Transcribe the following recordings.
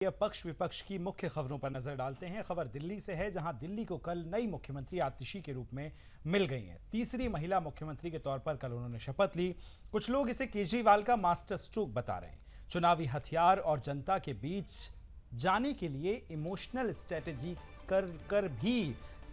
यह पक्ष विपक्ष की मुख्य खबरों पर नजर डालते हैं। खबर दिल्ली से है, जहां दिल्ली को कल नई मुख्यमंत्री आतिशी के रूप में मिल गई हैं। तीसरी महिला मुख्यमंत्री के तौर पर कल उन्होंने शपथ ली। कुछ लोग इसे केजरीवाल का मास्टर स्ट्रोक बता रहे हैं। चुनावी हथियार और जनता के बीच जाने के लिए इमोशनल स्ट्रेटेजी कर भी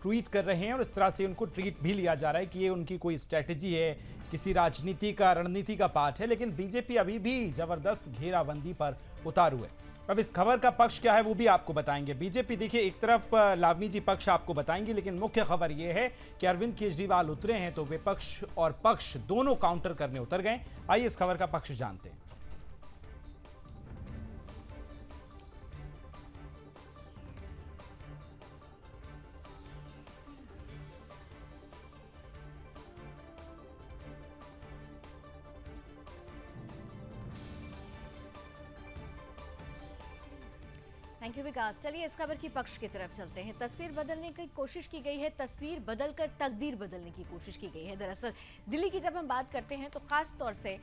ट्वीट कर रहे हैं और इस तरह से उनको ट्वीट भी लिया जा रहा है कि ये उनकी कोई स्ट्रेटेजी है, किसी रणनीति का पार्ट है। लेकिन बीजेपी अभी भी जबरदस्त घेराबंदी पर उतारू है। अब इस खबर का पक्ष क्या है वो भी आपको बताएंगे। बीजेपी देखिए, एक तरफ लावनी जी पक्ष आपको बताएंगे, लेकिन मुख्य खबर यह है कि अरविंद केजरीवाल उतरे हैं तो विपक्ष और पक्ष दोनों काउंटर करने उतर गए। आइए इस खबर का पक्ष जानते हैं। थैंक यू विकास। चलिए इस खबर की पक्ष की तरफ चलते हैं। तस्वीर बदलने की कोशिश की गई है, तस्वीर बदलकर तकदीर बदलने की कोशिश की गई है। दरअसल दिल्ली की जब हम बात करते हैं तो खास तौर से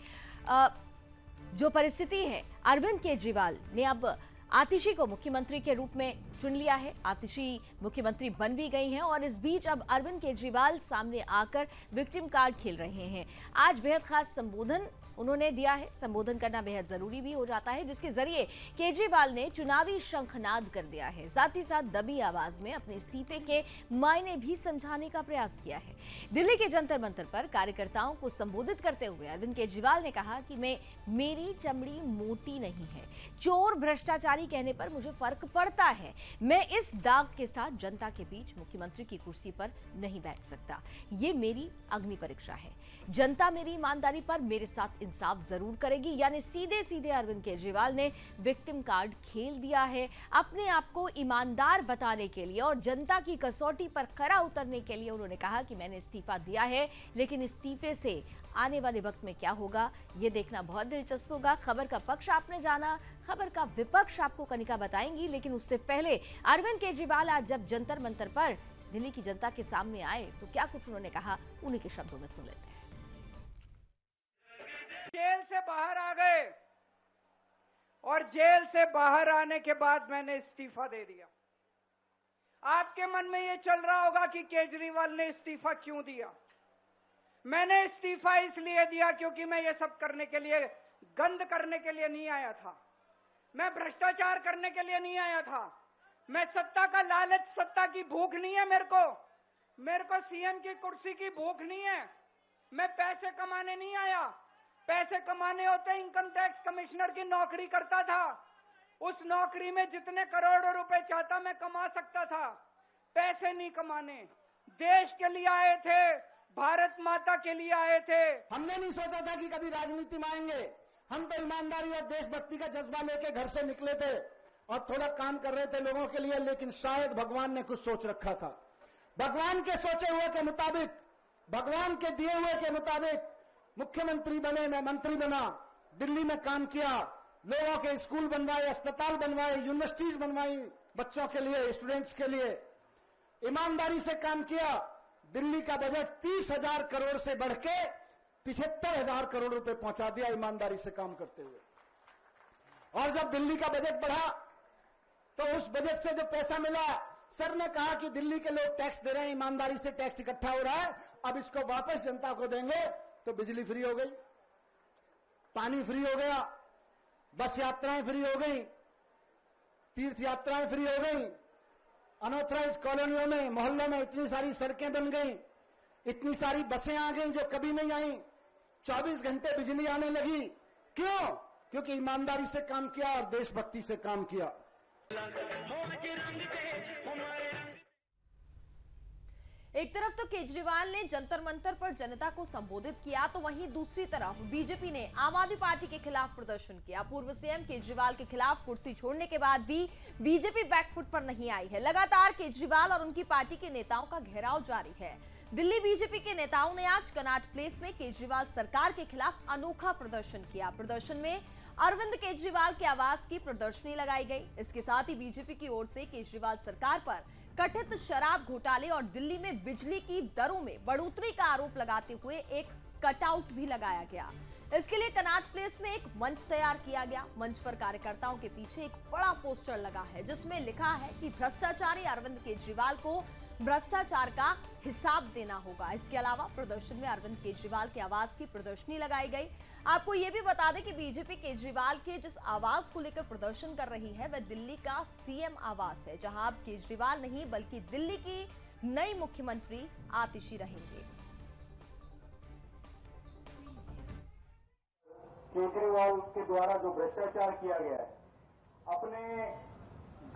जो परिस्थिति है, अरविंद केजरीवाल ने अब आतिशी को मुख्यमंत्री के रूप में चुन लिया है। आतिशी मुख्यमंत्री बन भी गई हैं और इस बीच अब अरविंद केजरीवाल सामने आकर विक्टिम कार्ड खेल रहे हैं। आज बेहद खास संबोधन उन्होंने दिया है। संबोधन करना बेहद जरूरी भी हो जाता है, जिसके जरिए केजरीवाल ने चुनावी शंखनाद कर दिया है। साथ ही साथ दबी आवाज में अपने इस्तीफे के मायने भी समझाने का प्रयास किया है। दिल्ली के जंतर मंतर पर कार्यकर्ताओं को संबोधित करते हुए अरविंद केजरीवाल ने कहा कि मेरी चमड़ी मोटी नहीं है, चोर भ्रष्टाचारी कहने पर मुझे फर्क पड़ता है। मैं इस दाग के साथ जनता के बीच मुख्यमंत्री की कुर्सी पर नहीं बैठ सकता। ये मेरी अग्नि परीक्षा है। जनता मेरी ईमानदारी पर मेरे साथ इंसाफ जरूर करेगी। यानी सीधे सीधे अरविंद केजरीवाल ने विक्टिम कार्ड खेल दिया है। अपने आप को ईमानदार बताने के लिए और जनता की कसौटी पर खरा उतरने के लिए उन्होंने कहा कि मैंने इस्तीफा दिया है, लेकिन इस्तीफे से आने वाले वक्त में क्या होगा ये देखना बहुत दिलचस्प होगा। खबर का पक्ष आपने जाना, खबर का विपक्ष आपको कनिका बताएंगी। लेकिन उससे पहले अरविंद केजरीवाल आज जब जंतर मंतर पर दिल्ली की जनता के सामने आए तो क्या कुछ उन्होंने कहा, उन्हीं के शब्दों में सुन लेते हैं। जेल से बाहर आ गए और जेल से बाहर आने के बाद मैंने इस्तीफा दे दिया। आपके मन में यह चल रहा होगा कि केजरीवाल ने इस्तीफा क्यों दिया। मैंने इस्तीफा इसलिए दिया क्योंकि मैं ये सब करने के लिए, गंद करने के लिए नहीं आया था। मैं भ्रष्टाचार करने के लिए नहीं आया था। मैं सत्ता का लालच, सत्ता की भूख नहीं है मेरे को सीएम की कुर्सी की भूख नहीं है। मैं पैसे कमाने नहीं आया। पैसे कमाने होते इनकम टैक्स कमिश्नर की नौकरी करता था। उस नौकरी में जितने करोड़ों रुपए चाहता मैं कमा सकता था। पैसे नहीं कमाने, देश के लिए आए थे, भारत माता के लिए आए थे। हमने नहीं सोचा था कि कभी राजनीति में आएंगे। हम तो ईमानदारी और देशभक्ति का जज्बा लेके घर से निकले थे और थोड़ा काम कर रहे थे लोगों के लिए। लेकिन शायद भगवान ने कुछ सोच रखा था। भगवान के सोचे हुए के मुताबिक, भगवान के दिए हुए के मुताबिक मुख्यमंत्री बने, मैं मंत्री बना, दिल्ली में काम किया, लोगों के स्कूल बनवाए, अस्पताल बनवाए, यूनिवर्सिटीज बनवाई बच्चों के लिए, स्टूडेंट्स के लिए। ईमानदारी से काम किया। दिल्ली का बजट 30,000 करोड़ से बढ़ के 75,000 करोड़ रुपए पहुंचा दिया ईमानदारी से काम करते हुए। और जब दिल्ली का बजट बढ़ा तो उस बजट से जो पैसा मिला, सर ने कहा कि दिल्ली के लोग टैक्स दे रहे हैं, ईमानदारी से टैक्स इकट्ठा हो रहा है, अब इसको वापस जनता को देंगे। तो बिजली फ्री हो गई, पानी फ्री हो गया, बस यात्राएं फ्री हो गई, तीर्थ यात्राएं फ्री हो गई, अनऑथराइज कॉलोनियों में, मोहल्लों में इतनी सारी सड़कें बन गई, इतनी सारी बसें आ गई जो कभी नहीं आई, 24 घंटे बिजली आने लगी। क्यों? क्योंकि ईमानदारी से काम किया और देशभक्ति से काम किया। एक तरफ तो केजरीवाल ने जंतर मंतर पर जनता को संबोधित किया, तो वहीं दूसरी तरफ बीजेपी ने आम आदमी पार्टी के खिलाफ प्रदर्शन किया। पूर्व सीएम केजरीवाल के खिलाफ कुर्सी छोड़ने के बाद भी बीजेपी बैकफुट पर नहीं आई है। लगातार केजरीवाल और उनकी पार्टी के नेताओं का घेराव जारी है। दिल्ली बीजेपी के नेताओं ने आज कनॉट प्लेस में केजरीवाल सरकार के खिलाफ अनोखा प्रदर्शन किया। प्रदर्शन में अरविंद केजरीवाल के आवास की प्रदर्शनी लगाई गई। इसके साथ ही बीजेपी की ओर से केजरीवाल सरकार पर कथित शराब घोटाले और दिल्ली में बिजली की दरों में बढ़ोतरी का आरोप लगाते हुए एक कटआउट भी लगाया गया। इसके लिए कनॉट प्लेस में एक मंच तैयार किया गया। मंच पर कार्यकर्ताओं के पीछे एक बड़ा पोस्टर लगा है जिसमें लिखा है कि भ्रष्टाचारी अरविंद केजरीवाल को भ्रष्टाचार का हिसाब देना होगा। इसके अलावा प्रदर्शन में अरविंद केजरीवाल के आवास की प्रदर्शनी लगाई गई। आपको यह भी बता दें कि बीजेपी केजरीवाल के जिस आवास को लेकर प्रदर्शन कर रही है वह दिल्ली का सीएम आवास है, जहां अब केजरीवाल नहीं बल्कि दिल्ली की नई मुख्यमंत्री आतिशी रहेंगे। केजरीवाल के द्वारा जो भ्रष्टाचार किया गया है, अपने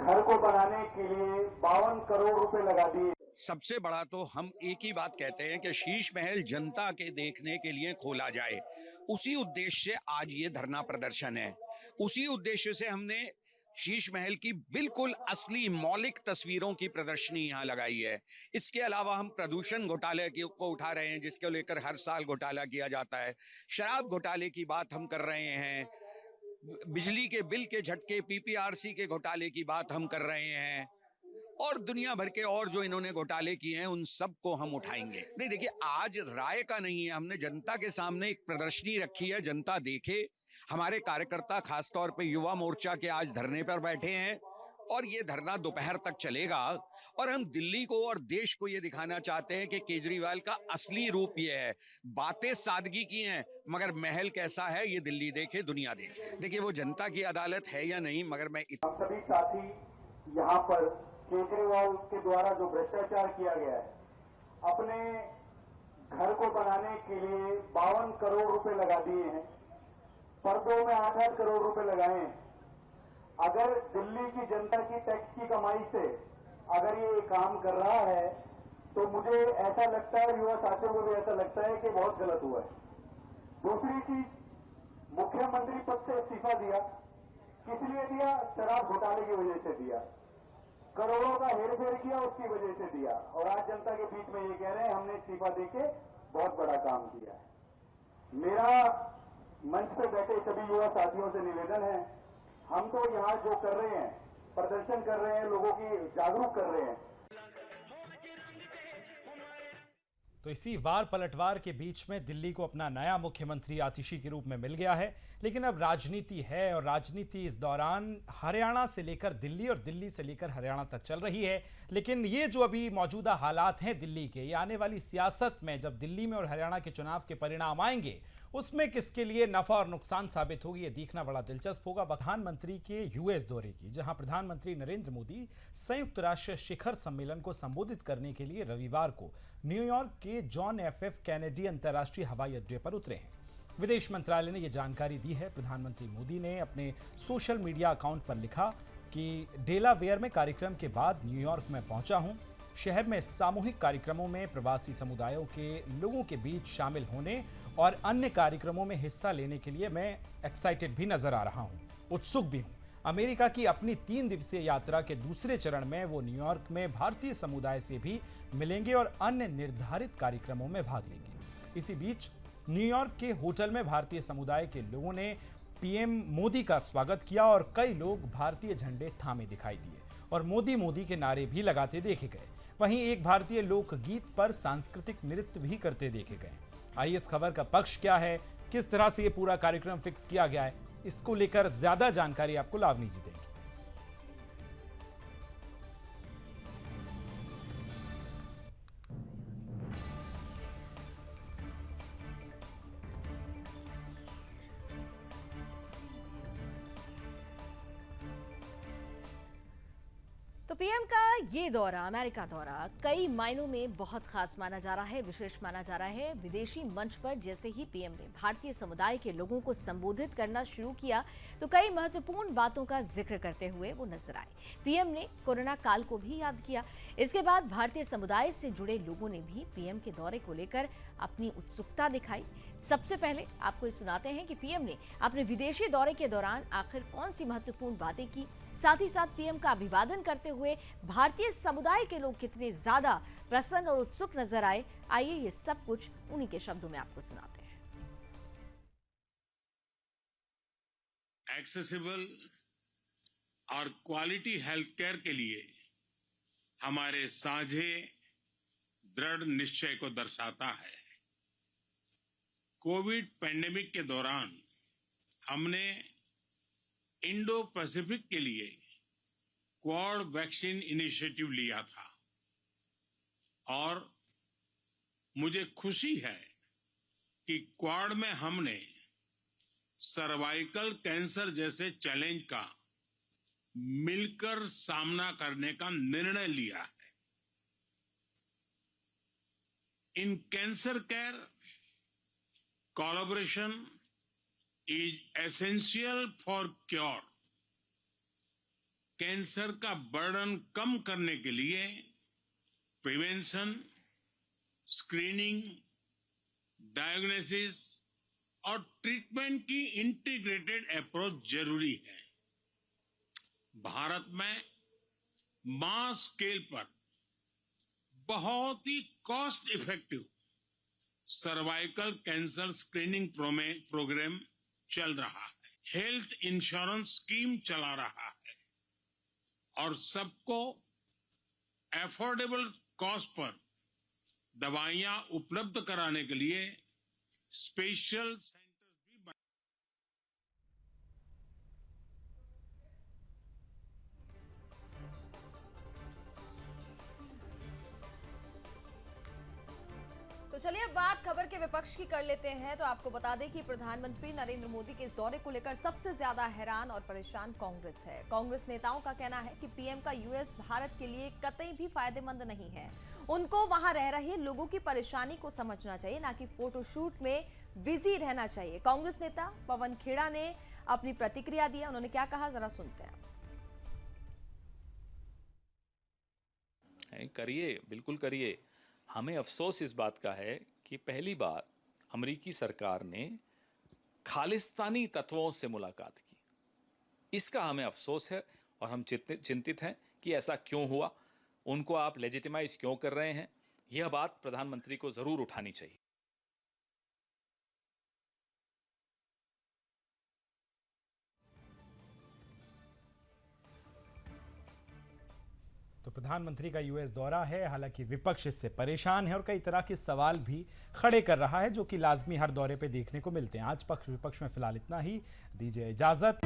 घर को बनाने के लिए 52 करोड़ रुपए लगा दिए। सबसे बड़ा तो हम एक ही बात कहते हैं कि शीश महल जनता के देखने के लिए खोला जाए। उसी उद्देश्य से आज ये धरना प्रदर्शन है। उसी उद्देश्य से हमने शीश महल की बिल्कुल असली मौलिक तस्वीरों की प्रदर्शनी यहाँ लगाई है। इसके अलावा हम प्रदूषण घोटाले को उठा रहे हैं, जिसको लेकर हर साल घोटाला किया जाता है। शराब घोटाले की बात हम कर रहे हैं। बिजली के बिल के झटके, पीपीआरसी के घोटाले की बात हम कर रहे हैं, और दुनिया भर के और जो इन्होंने घोटाले किए हैं उन सब को हम उठाएंगे। नहीं, देखिए, आज राय का नहीं है, हमने जनता के सामने एक प्रदर्शनी रखी है, जनता देखे। हमारे कार्यकर्ता खासतौर पे युवा मोर्चा के आज धरने पर बैठे हैं और ये धरना दोपहर तक चलेगा। और हम दिल्ली को और देश को ये दिखाना चाहते हैं कि केजरीवाल का असली रूप ये है। बातें सादगी की हैं, मगर महल कैसा है ये दिल्ली देखे, दुनिया देखे। देखिए, वो जनता की अदालत है या नहीं, मगर मैं हम सभी साथी यहाँ पर केजरीवाल के द्वारा जो भ्रष्टाचार किया गया है, अपने घर को बनाने के लिए 52 करोड़ रुपए लगा दिए हैं, पर्दों में 8-8 करोड़ रुपए लगाए हैं। अगर दिल्ली की जनता की टैक्स की कमाई से अगर ये काम कर रहा है तो मुझे ऐसा लगता है, युवा साथियों को भी ऐसा लगता है कि बहुत गलत हुआ है। दूसरी चीज, मुख्यमंत्री पद से इस्तीफा दिया, किस लिए दिया? शराब घोटाले की वजह से दिया, करोड़ों का हेरफेर किया उसकी वजह से दिया, और आज जनता के बीच में ये कह रहे हैं हमने इस्तीफा देके बहुत बड़ा काम किया है। मेरा मंच पे बैठे सभी युवा साथियों से निवेदन है, हम तो यहाँ जो कर रहे हैं, प्रदर्शन कर रहे हैं, लोगों की जागरूक कर रहे हैं। तो इसी वार पलटवार के बीच में दिल्ली को अपना नया मुख्यमंत्री आतिशी के रूप में मिल गया है। लेकिन अब राजनीति है, और राजनीति इस दौरान हरियाणा से लेकर दिल्ली और दिल्ली से लेकर हरियाणा तक चल रही है। लेकिन ये जो अभी मौजूदा हालात हैं दिल्ली के, ये आने वाली सियासत में जब दिल्ली में और हरियाणा के चुनाव के परिणाम आएंगे, उसमें किसके लिए नफा और नुकसान साबित होगी, ये देखना बड़ा दिलचस्प होगा। प्रधानमंत्री के यूएस दौरे की, जहां प्रधानमंत्री नरेंद्र मोदी संयुक्त राष्ट्र शिखर सम्मेलन को संबोधित करने के लिए रविवार को न्यूयॉर्क के जॉन एफ कैनेडी अंतर्राष्ट्रीय हवाई अड्डे पर उतरे हैं। विदेश मंत्रालय ने यह जानकारी दी है। प्रधानमंत्री मोदी ने अपने सोशल मीडिया अकाउंट पर लिखा कि डेलावेयर में कार्यक्रम के बाद न्यूयॉर्क में पहुंचा हूं। शहर में सामूहिक कार्यक्रमों में प्रवासी समुदायों के लोगों के बीच शामिल होने और अन्य कार्यक्रमों में हिस्सा लेने के लिए मैं एक्साइटेड भी नजर आ रहा हूं, उत्सुक भी हूं। अमेरिका की अपनी 3 दिवसीय यात्रा के दूसरे चरण में वो न्यूयॉर्क में भारतीय समुदाय से भी मिलेंगे और अन्य निर्धारित कार्यक्रमों में भाग लेंगे। इसी बीच न्यूयॉर्क के होटल में भारतीय समुदाय के लोगों ने पीएम मोदी का स्वागत किया और कई लोग भारतीय झंडे थामे दिखाई दिए और मोदी मोदी के नारे भी लगाते देखे गए। वहीं एक भारतीय लोकगीत पर सांस्कृतिक नृत्य भी करते देखे गए। आइए इस खबर का पक्ष क्या है, किस तरह से ये पूरा कार्यक्रम फिक्स किया गया है, इसको लेकर ज्यादा जानकारी आपको लावनी जी देंगे। तो पीएम का ये दौरा, अमेरिका दौरा, कई मायनों में बहुत खास माना जा रहा है, विशेष माना जा रहा है। विदेशी मंच पर जैसे ही पीएम ने भारतीय समुदाय के लोगों को संबोधित करना शुरू किया तो कई महत्वपूर्ण बातों का जिक्र करते हुए वो नजर आए। पीएम ने कोरोना काल को भी याद किया। इसके बाद भारतीय समुदाय से जुड़े लोगों ने भी पीएम के दौरे को लेकर अपनी उत्सुकता दिखाई। सबसे पहले आपको ये सुनाते हैं कि पीएम ने अपने विदेशी दौरे के दौरान आखिर कौन सी महत्वपूर्ण बातें की। साथ ही साथ पीएम का अभिवादन करते हुए भारतीय समुदाय के लोग कितने ज्यादा प्रसन्न और उत्सुक नजर आए। आइए ये सब कुछ उन्हीं के शब्दों में आपको सुनाते हैं। एक्सेसिबल और क्वालिटी हेल्थ केयर के लिए हमारे साझे दृढ़ निश्चय को दर्शाता है। कोविड पैंडेमिक के दौरान हमने इंडो पैसिफिक के लिए क्वाड वैक्सीन इनिशिएटिव लिया था और मुझे खुशी है कि क्वाड में हमने सर्वाइकल कैंसर जैसे चैलेंज का मिलकर सामना करने का निर्णय लिया है। In cancer care collaboration is essential for cure. Cancer का बर्डन कम करने के लिए प्रिवेंशन, स्क्रीनिंग, डायग्नोसिस और ट्रीटमेंट की इंटीग्रेटेड अप्रोच जरूरी है। भारत में मास स्केल पर बहुत ही cost effective cervical cancer screening programme चल रहा है। हेल्थ इंश्योरेंस स्कीम चला रहा है और सबको अफोर्डेबल कॉस्ट पर दवाइयां उपलब्ध कराने के लिए स्पेशल सेंटर्स भी बने। तो चलिए अब बात खबर के विपक्ष की कर लेते हैं। तो आपको बता दें कि प्रधानमंत्री नरेंद्र मोदी के इस दौरे को लेकर सबसे ज्यादा हैरान और परेशान कांग्रेस है। कांग्रेस नेताओं का कहना है कि पीएम का यूएस भारत के लिए कतई भी फायदेमंद नहीं है। उनको वहां रह रहे लोगों की परेशानी को समझना चाहिए, ना कि फोटोशूट में बिजी रहना चाहिए। कांग्रेस नेता पवन खेड़ा ने अपनी प्रतिक्रिया दी। उन्होंने क्या कहा, जरा सुनते हैं। करिए, बिल्कुल करिए। हमें अफसोस इस बात का है कि पहली बार अमेरिकी सरकार ने खालिस्तानी तत्वों से मुलाकात की। इसका हमें अफसोस है और हम चिंतित हैं कि ऐसा क्यों हुआ, उनको आप लेजिटिमाइज क्यों कर रहे हैं। यह बात प्रधानमंत्री को जरूर उठानी चाहिए। तो प्रधानमंत्री का यूएस दौरा है, हालांकि विपक्ष इससे परेशान है और कई तरह के सवाल भी खड़े कर रहा है, जो कि लाजमी हर दौरे पे देखने को मिलते हैं। आज पक्ष विपक्ष में फिलहाल इतना ही। दीजिए इजाजत।